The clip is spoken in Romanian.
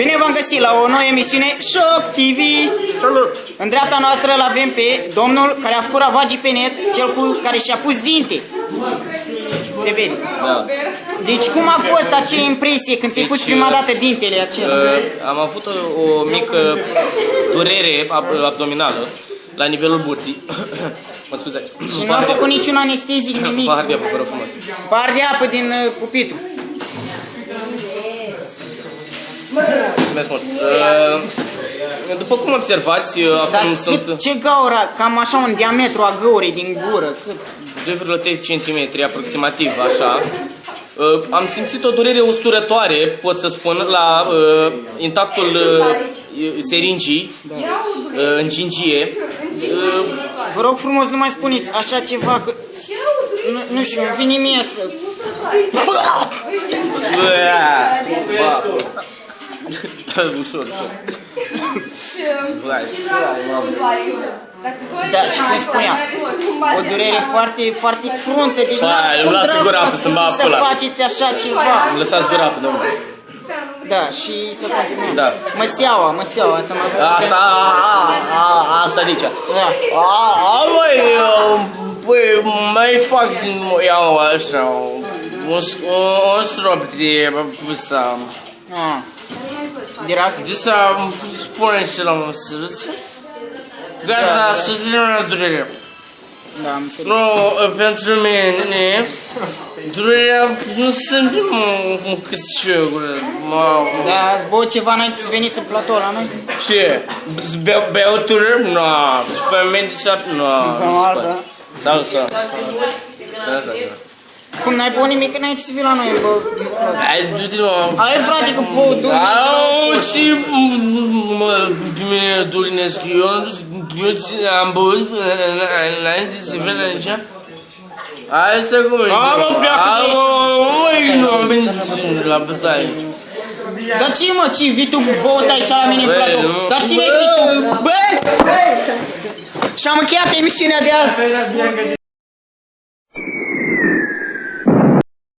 Bine v-am găsit la o nouă emisiune Shock TV. Salut! În dreapta noastră îl avem pe domnul care a făcut ravagii pe net, cel cu care și-a pus dinte. Se vede. Da. Deci cum a fost acea impresie când ți-ai pus prima dată dintele acela? Am avut o mică durere abdominală la nivelul burții. Mă scuzați. Și nu a făcut niciun anestezic, nimic. Pahar de apă, vă rog frumos. Pahar de apă din pupitru. Mulțumesc mult. După cum observați, Dar acum sunt ce gaură, cam așa un diametru a găurii din gură? Cât? 2,3 cm aproximativ, așa. Am simțit o durere usturătoare, pot să spun, la intactul seringii, în gingie. Vă rog frumos, nu mai spuneți așa ceva, că... Nu știu, îmi vine mie să... Ușor, ușor. Da, și cum spuneam, o durere foarte, foarte cruntă, deci îmi lasă gura apă să-mi bag să pula. faceți așa ceva. Îmi lăsați gura apă, domnule. Da, și să continuăm. Da. Măseaua, să mă văd. Asta aici. Da. Băi, băi, mai fac iau așa, un strop de păsa. Direct? De să spune și la un sârț. Gata, să termină durerea. Da, am înțeles. Nu, pentru mine, durerea nu sunt cât și eu. Da, ați băut ceva înainte să veniți în platou la noi? Ce? Beutură? Nu. Femei de șap? Nu. Salut, salut. Cum n-ai băut nimic înainte să vii la noi, bă? Hai, du-te, mă. Hai, frate, că bău, du-te. Au, și mă durinesc. Eu am băut înainte să vin aici. Hai să cum e. Nu am venit la bătaie. Dar ce, mă, ce, vii tu băut aici la mine în platou? Dar cine-i vii tu? Bă! Și am încheiat emisiunea de azi.